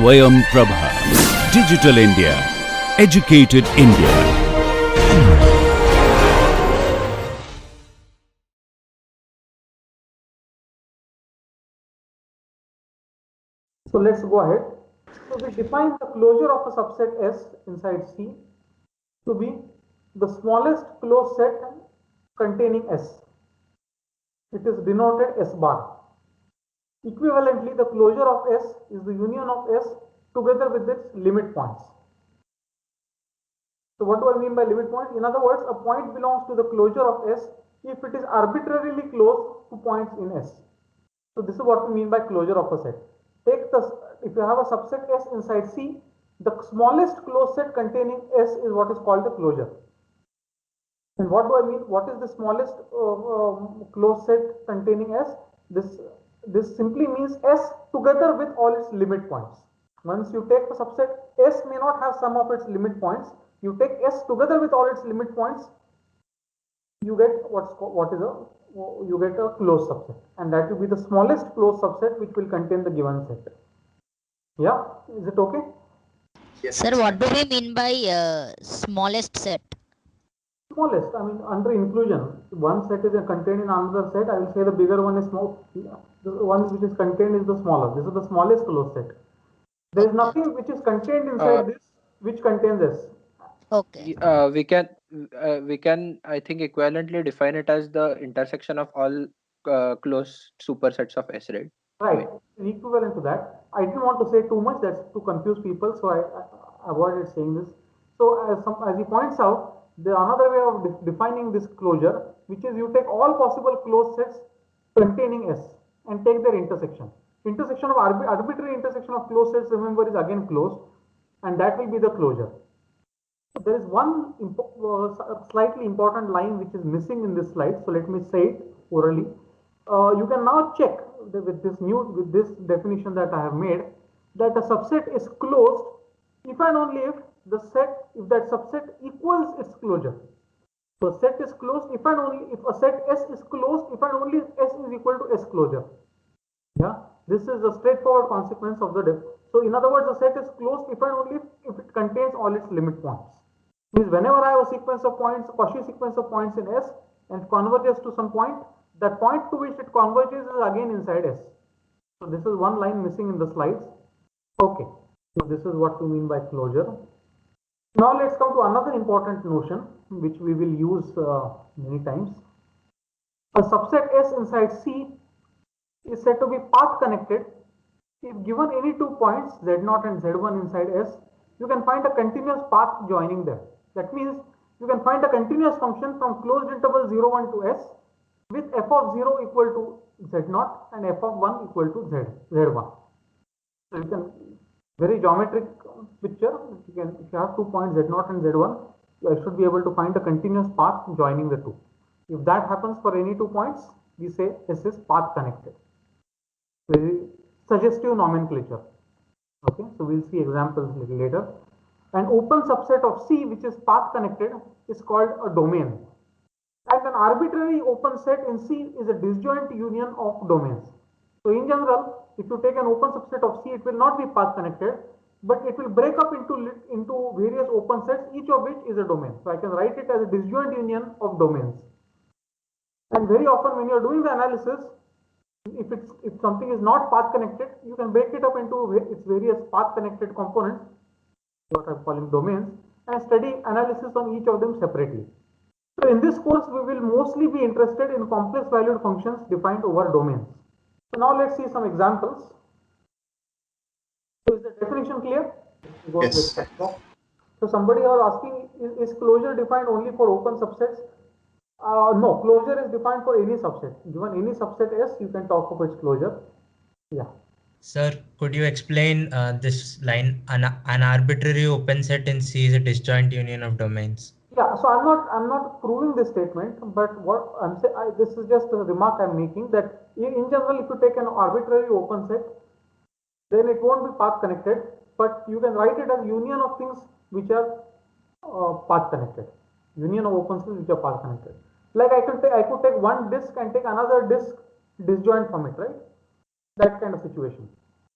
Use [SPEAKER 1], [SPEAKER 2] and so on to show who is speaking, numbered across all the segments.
[SPEAKER 1] Swayam Prabha. Digital India. Educated India.
[SPEAKER 2] So let's go ahead. So we define the closure of a subset S inside C to be the smallest closed set containing S. It is denoted S bar. Equivalently, the closure of S is the union of S together with its limit points. So what do I mean by limit point? In other words, a point belongs to the closure of S if it is arbitrarily close to points in S. So this is what we mean by closure of a set. If you have a subset S inside C, the smallest closed set containing S is what is called the closure. And what do I mean? What is the smallest closed set containing S? This simply means S together with all its limit points. Once you take a subset, S may not have some of its limit points. You take S together with all its limit points, you get you get a closed subset, and that will be the smallest closed subset which will contain the given set. Yeah, is it okay?
[SPEAKER 3] Yes.
[SPEAKER 4] Sir, what do we mean by smallest set?
[SPEAKER 2] Smallest, I mean, under inclusion, one set is contained in another set. I will say the bigger one is small. The one which is contained is the smaller. This is the smallest closed set. There is nothing which is contained inside this which contains this.
[SPEAKER 4] Okay.
[SPEAKER 3] We can I think equivalently define it as the intersection of all closed supersets of S, right?
[SPEAKER 2] Right, equivalent to that. I didn't want to say too much, that's to confuse people, so I avoided saying this. So as he points out, the another way of defining this closure, which is you take all possible closed sets containing S and take their intersection. Intersection of arbitrary intersection of closed sets, remember, is again closed, and that will be the closure. There is one slightly important line which is missing in this slide, so let me say it orally. You can now check with this definition that I have made, that a subset is closed if and only if that subset equals its closure. So a set is closed if and only if a set S is closed if and only if S is equal to S closure. Yeah, this is a straightforward consequence of the def. So in other words, a set is closed if and only if it contains all its limit points. Means whenever I have a sequence of points, Cauchy sequence of points in S and converges to some point, that point to which it converges is again inside S. So this is one line missing in the slides. Okay, so this is what we mean by closure. Now let's come to another important notion which we will use many times. A subset S inside C is said to be path connected if given any 2 points Z0 and Z1 inside S, you can find a continuous path joining them. That means you can find a continuous function from closed interval 0, 1 to S with f of 0 equal to Z0 and f of 1 equal to Z1. So you can, very geometric picture, if you have 2 points Z0 and Z1, you should be able to find a continuous path joining the two. If that happens for any 2 points, we say S is path connected. Very suggestive nomenclature. Okay, so we'll see examples a little later. An open subset of C which is path connected is called a domain. And an arbitrary open set in C is a disjoint union of domains. So in general, if you take an open subset of C, it will not be path connected, but it will break up into various open sets, each of which is a domain. So I can write it as a disjoint union of domains. And very often when you are doing the analysis, if something is not path connected, you can break it up into its various path connected components, what I'm calling domains, and study analysis on each of them separately. So in this course, we will mostly be interested in complex valued functions defined over domains. So now let's see some examples. So is the definition clear?
[SPEAKER 5] Yes.
[SPEAKER 2] So somebody was asking, is closure defined only for open subsets? No, closure is defined for any subset. Given any subset S, you can talk of its closure. Yeah.
[SPEAKER 6] Sir, could you explain this line? An arbitrary open set in C is a disjoint union of domains.
[SPEAKER 2] Yeah, so I'm not proving this statement, but what I'm saying, this is just a remark I'm making, that in general, if you take an arbitrary open set, then it won't be path connected, but you can write it as union of things which are path connected. Union of open sets which are path connected. Like I could take one disk and take another disk disjoint from it, right? That kind of situation.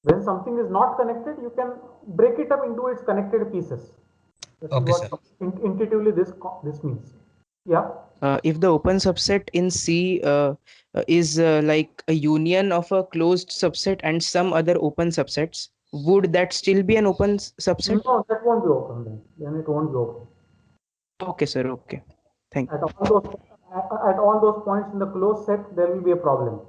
[SPEAKER 2] When something is not connected, you can break it up into its connected pieces. This is
[SPEAKER 6] Okay,
[SPEAKER 2] what
[SPEAKER 6] sir.
[SPEAKER 2] intuitively this means. Yeah.
[SPEAKER 5] If the open subset in C is like a union of a closed subset and some other open subsets, would that still be an open subset?
[SPEAKER 2] No, that won't be open then. Then it won't be open.
[SPEAKER 5] Okay, sir. Okay. Thank you.
[SPEAKER 2] At all those points in the closed set, there will be a problem.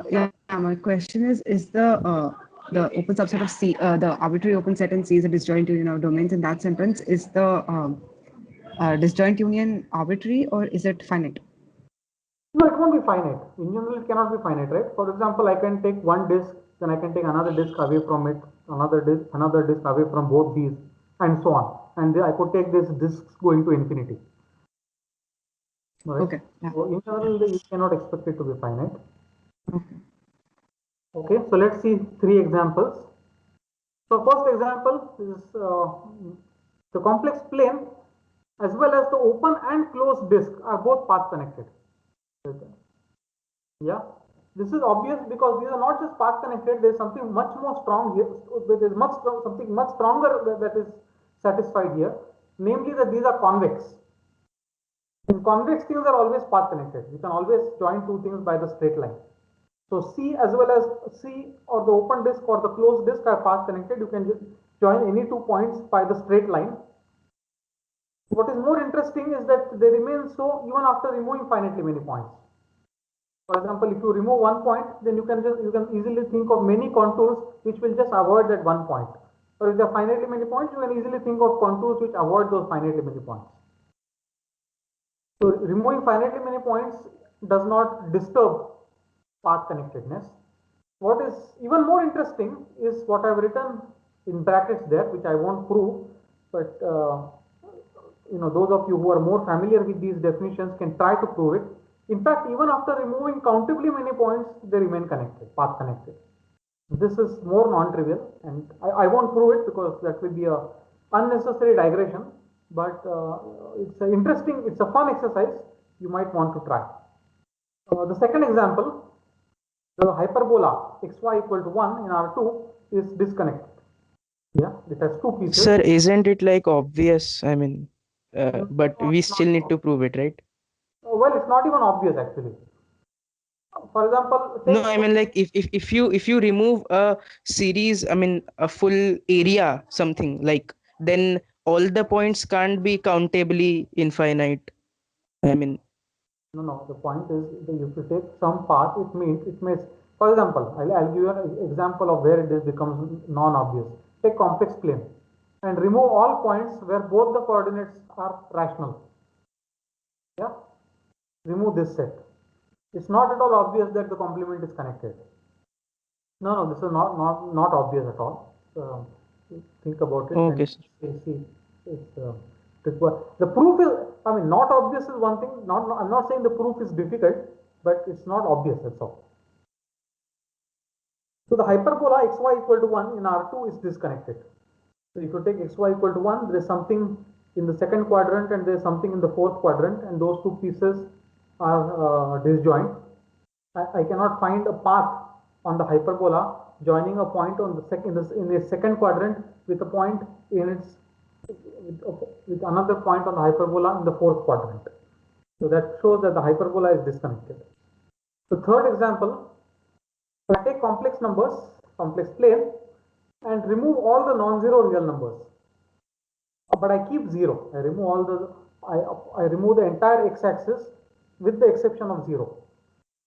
[SPEAKER 7] Yeah, my question is the open subset of C, the arbitrary open set in C is a disjoint union of domains in that sentence. Is the disjoint union arbitrary or is it finite?
[SPEAKER 2] No, it won't be finite. In general, it cannot be finite, right? For example, I can take one disk, then I can take another disk away from it, another disk away from both these, and so on. And I could take this disks going to infinity. Right?
[SPEAKER 7] Okay. Yeah.
[SPEAKER 2] So in general, you cannot expect it to be finite.
[SPEAKER 7] Okay.
[SPEAKER 2] Okay, so let's see 3 examples. So first example is the complex plane as well as the open and closed disk are both path connected. Yeah, this is obvious because these are not just path connected. There is something much more strong here. There is something much stronger that is satisfied here, namely that these are convex. And convex things are always path connected. You can always join two things by the straight line. So C as well as C or the open disk or the closed disk are path connected. You can join any 2 points by the straight line. What is more interesting is that they remain so even after removing finitely many points. For example, if you remove 1 point, then you can easily think of many contours which will just avoid that 1 point. Or if there are finitely many points, you can easily think of contours which avoid those finitely many points. So removing finitely many points does not disturb path connectedness. What is even more interesting is what I have written in brackets there, which I won't prove, but those of you who are more familiar with these definitions can try to prove it. In fact, even after removing countably many points, they remain connected, path connected. This is more non-trivial, and I won't prove it because that will be a unnecessary digression, but it's interesting, it's a fun exercise you might want to try. The second example, the hyperbola xy equal to 1 in R2 is disconnected. Yeah, it has 2 pieces.
[SPEAKER 5] Sir, isn't it like obvious? I mean, but we still need to prove it, right?
[SPEAKER 2] Well, it's not even obvious actually. For example,
[SPEAKER 5] No, I mean like if you remove a series, I mean a full area, something like, then all the points can't be countably infinite. I mean,
[SPEAKER 2] no. The point is that if you take some path, it may. For example, I'll give you an example of where this becomes non-obvious. Take complex plane and remove all points where both the coordinates are rational. Yeah, remove this set. It's not at all obvious that the complement is connected. No, this is not obvious at all. Think about it.
[SPEAKER 5] okay.
[SPEAKER 2] See, the proof is, I mean, not obvious is one thing. I'm not saying the proof is difficult, but it's not obvious. That's all. So the hyperbola xy equal to 1 in R2 is disconnected. So if you take xy equal to 1, there is something in the second quadrant and there is something in the fourth quadrant, and those 2 pieces are disjoint. I cannot find a path on the hyperbola joining a point on in the second quadrant with a point in its with another point on the hyperbola in the fourth quadrant. So that shows that the hyperbola is disconnected. The third example, I take complex numbers, complex plane, and remove all the non-zero real numbers. But I keep 0. I remove all I remove the entire x-axis with the exception of 0.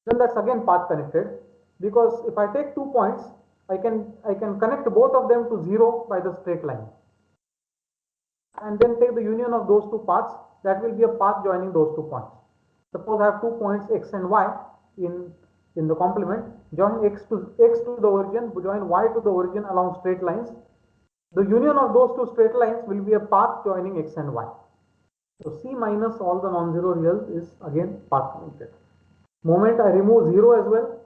[SPEAKER 2] Then that's again path connected, because if I take 2 points, I can connect both of them to 0 by the straight line, and then take the union of those 2 paths. That will be a path joining those 2 points. Suppose I have 2 points x and y in the complement. Join x to the origin, join y to the origin along straight lines. The union of those 2 straight lines will be a path joining x and y. So C minus all the non-zero reals is again path connected. Moment I remove 0 as well,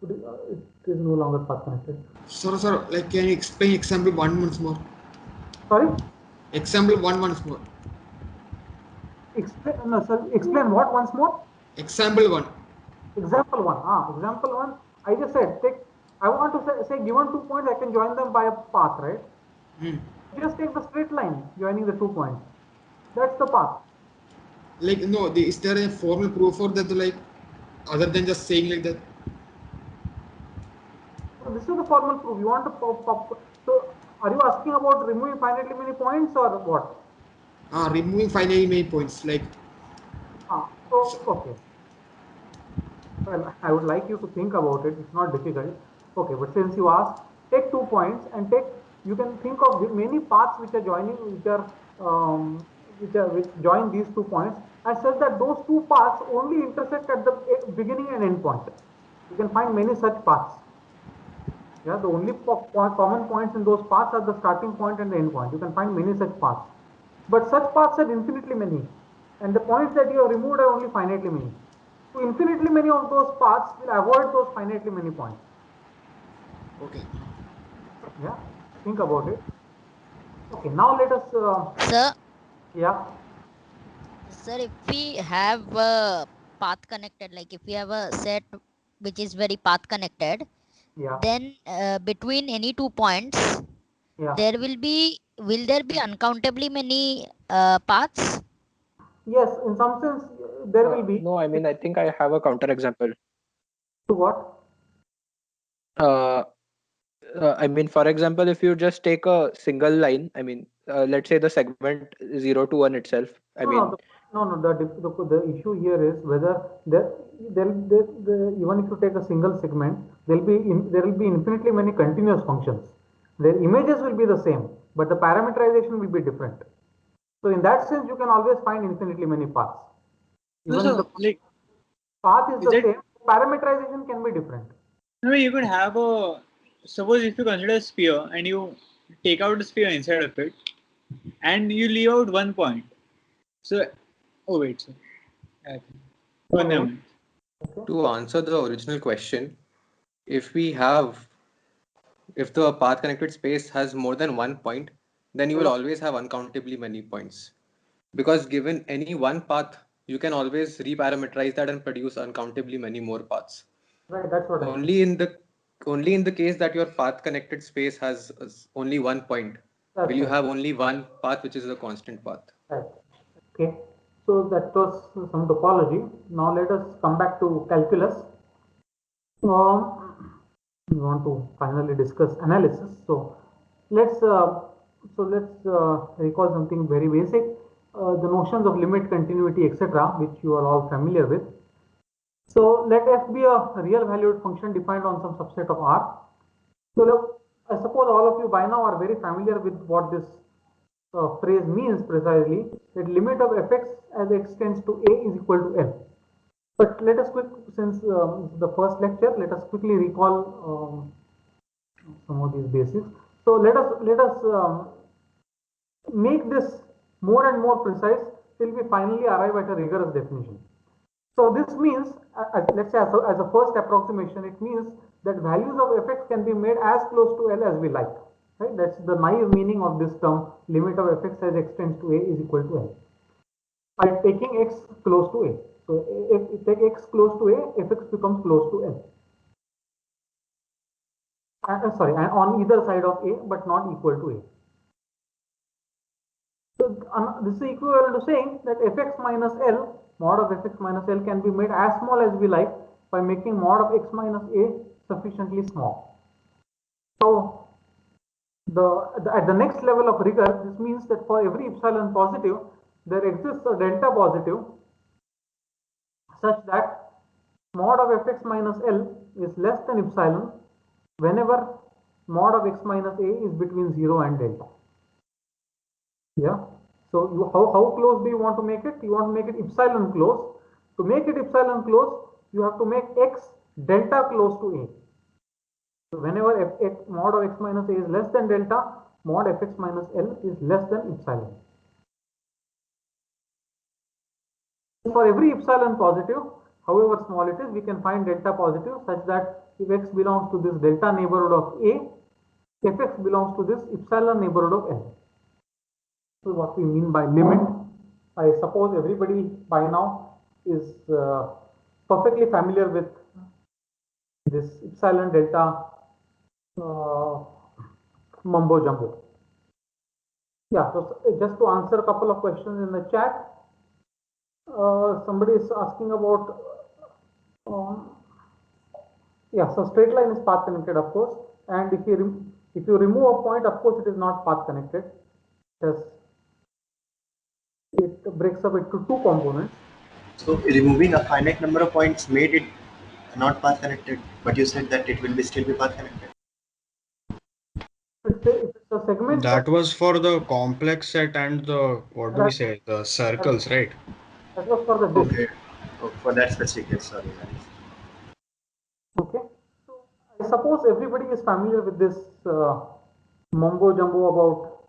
[SPEAKER 2] it is no longer path connected.
[SPEAKER 8] Sir, like, can you explain example 1 once more?
[SPEAKER 2] Sorry?
[SPEAKER 8] Example 1 once more.
[SPEAKER 2] Explain what once more?
[SPEAKER 8] Example 1.
[SPEAKER 2] Example 1. Example 1. I just said, I want to say given 2 points, I can join them by a path, right?
[SPEAKER 8] Hmm.
[SPEAKER 2] Just take the straight line joining the 2 points. That's the path.
[SPEAKER 8] Like no, is there a formal proof for that? Like other than just saying like that?
[SPEAKER 2] So this is the formal proof. You want to so are you asking about removing finitely many points or what?
[SPEAKER 8] Removing finally many points. Like
[SPEAKER 2] So okay. Well, I would like you to think about it. It's not difficult. Okay, but since you asked, take 2 points and you can think of the many paths which are joining, which join these 2 points, and such that those two paths only intersect at the beginning and end point. You can find many such paths. Yeah, the only common points in those paths are the starting point and the end point. You can find many such paths. But such paths are infinitely many. And the points that you have removed are only finitely many. So infinitely many of those paths will avoid those finitely many points.
[SPEAKER 8] okay.
[SPEAKER 2] Yeah, think about it. Okay, now let us,
[SPEAKER 4] Sir,
[SPEAKER 2] yeah,
[SPEAKER 4] sir, if we have a path connected, like if we have a set which is very path connected,
[SPEAKER 2] yeah,
[SPEAKER 4] then between any 2 points,
[SPEAKER 2] yeah.
[SPEAKER 4] will there be uncountably many paths?
[SPEAKER 2] Yes, in some sense, there will be.
[SPEAKER 3] No, I mean, I think I have a counter example.
[SPEAKER 2] To what?
[SPEAKER 3] Uh, I mean, for example, if you just take a single line, I mean, let's say the segment 0 to 1 itself. I mean,
[SPEAKER 2] No. The issue here is whether even if you take a single segment, there will be infinitely many continuous functions. Their images will be the same, but the parameterization will be different. So in that sense, you can always find infinitely many paths.
[SPEAKER 9] No,
[SPEAKER 2] Even if the
[SPEAKER 9] so like,
[SPEAKER 2] path is
[SPEAKER 9] is
[SPEAKER 2] the
[SPEAKER 9] it?
[SPEAKER 2] same, parameterization can be different.
[SPEAKER 9] No, you could have a. Suppose if you consider a sphere and you take out the sphere inside of it, and you leave out one point. So, oh wait, so. I think. Oh, never mind.
[SPEAKER 10] To answer the original question, if we have, if the path connected space has more than one point, then you will always have uncountably many points. Because given any one path, you can always reparameterize that and produce uncountably many more paths.
[SPEAKER 2] Right, that's what I mean.
[SPEAKER 10] Only in the case that your path connected space has only one point, will you
[SPEAKER 2] right.
[SPEAKER 10] have only one path, which is the constant path.
[SPEAKER 2] Right. Okay. So that was some topology. Now let us come back to calculus. We want to finally discuss analysis. So let's recall something very basic. The notions of limit, continuity, etc., which you are all familiar with. So let f be a real valued function defined on some subset of R. So look, I suppose all of you by now are very familiar with what this phrase means precisely, that limit of fx as x tends to a is equal to L. But let us since the first lecture, let us quickly recall some of these basics. So let us make this more and more precise till we finally arrive at a rigorous definition. So this means, let's say as a first approximation, it means that values of fx can be made as close to L as we like. Right? That's the naive meaning of this term, limit of fx as x tends to a is equal to L. By taking x close to a. So if you take x close to a, fx becomes close to L. Sorry, and on either side of a, but not equal to a. So this is equivalent to saying that fx minus L, mod of fx minus L can be made as small as we like by making mod of x minus a sufficiently small. So at the next level of rigor, this means that for every epsilon positive, there exists a delta positive such that mod of fx minus L is less than epsilon whenever mod of x minus a is between 0 and delta. Yeah. So how close do you want to make it? You want to make it epsilon close. To make it epsilon close, you have to make x delta close to a. So whenever mod of x minus a is less than delta, mod fx minus L is less than epsilon. For every epsilon positive, however small it is, we can find delta positive such that if x belongs to this delta neighborhood of a, fx belongs to this epsilon neighborhood of L. So what we mean by limit, I suppose everybody by now is perfectly familiar with this epsilon delta mumbo jumbo. Yeah, so just to answer a couple of questions in the chat, somebody is asking about, yeah, so straight line is path connected, of course, and if you remove a point, of course, it is not path connected. It breaks up into two components.
[SPEAKER 11] So removing a finite number of points made it not path connected, but you said that it will still be path connected.
[SPEAKER 2] It's a segment
[SPEAKER 12] that was for the complex set and the, what do we say, the circles, right?
[SPEAKER 2] That was for the disk.
[SPEAKER 11] Okay. Oh, for that specific case, sorry.
[SPEAKER 2] Okay. So I suppose everybody is familiar with this mumbo jumbo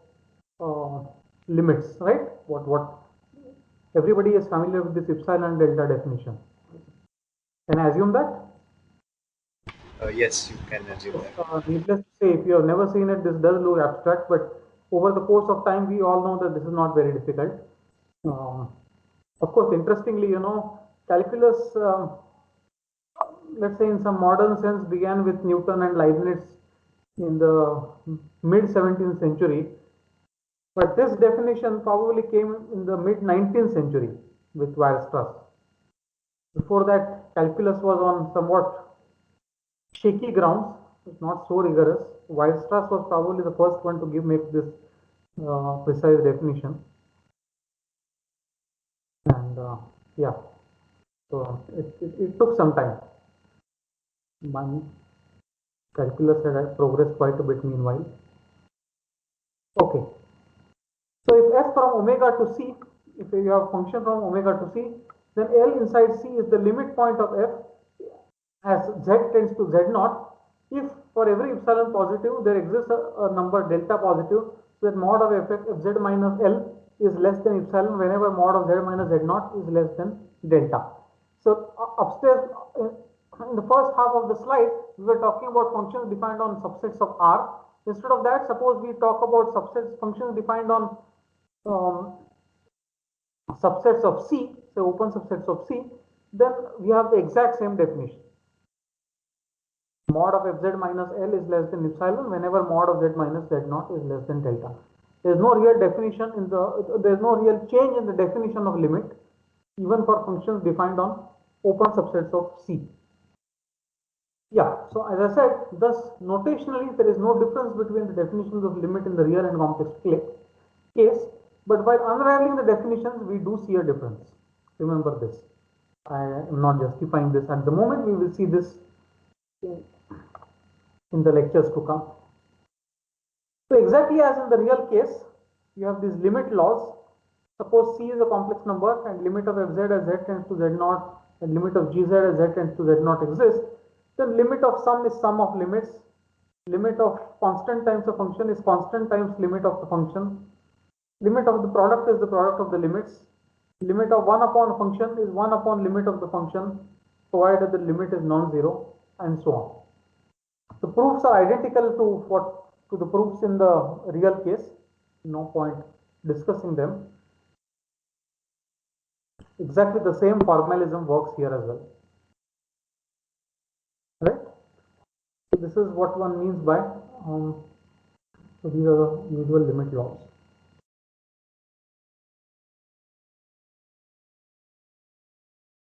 [SPEAKER 2] about limits, right? What everybody is familiar with this epsilon delta definition. Can I assume that?
[SPEAKER 11] Yes, you can assume that.
[SPEAKER 2] Needless to say, if you have never seen it, this does look abstract, but over the course of time, we all know that this is not very difficult. Of course, interestingly, calculus, let's say in some modern sense, began with Newton and Leibniz in the mid 17th century. But this definition probably came in the mid 19th century with Weierstrass. Before that, calculus was on somewhat shaky grounds, it's not so rigorous. Weierstrass was probably the first one to make this precise definition. And yeah, so it took some time. My calculus had progressed quite a bit meanwhile. Okay. So if f from omega to c, if you have function from omega to c, then L inside C is the limit point of f as z tends to z0. If for every epsilon positive there exists a number delta positive, so that mod of fz minus L is less than epsilon whenever mod of z minus z0 is less than delta. So upstairs in the first half of the slide, we were talking about functions defined on subsets of R. Instead of that, suppose we talk about subsets functions defined on subsets of C, say open subsets of C, then we have the exact same definition. Mod of fz minus L is less than epsilon whenever mod of z minus z0 is less than delta. There is no real definition there is no real change in the definition of limit, even for functions defined on open subsets of C. Yeah, so as I said, thus notationally there is no difference between the definitions of limit in the real and complex case, but while unraveling the definitions, we do see a difference. Remember this. I am not justifying this at the moment. We will see this in the lectures to come. So exactly as in the real case, you have these limit laws. Suppose C is a complex number and limit of fz as z tends to z0 and limit of gz as z tends to z0 exists, then limit of sum is sum of limits. Limit of constant times a function is constant times limit of the function. Limit of the product is the product of the limits. Limit of 1 upon function is 1 upon limit of the function, provided the limit is non-zero, and so on. The proofs are identical to the proofs in the real case. No point discussing them. Exactly the same formalism works here as well. Right? So this is what one means by so these are the usual limit laws.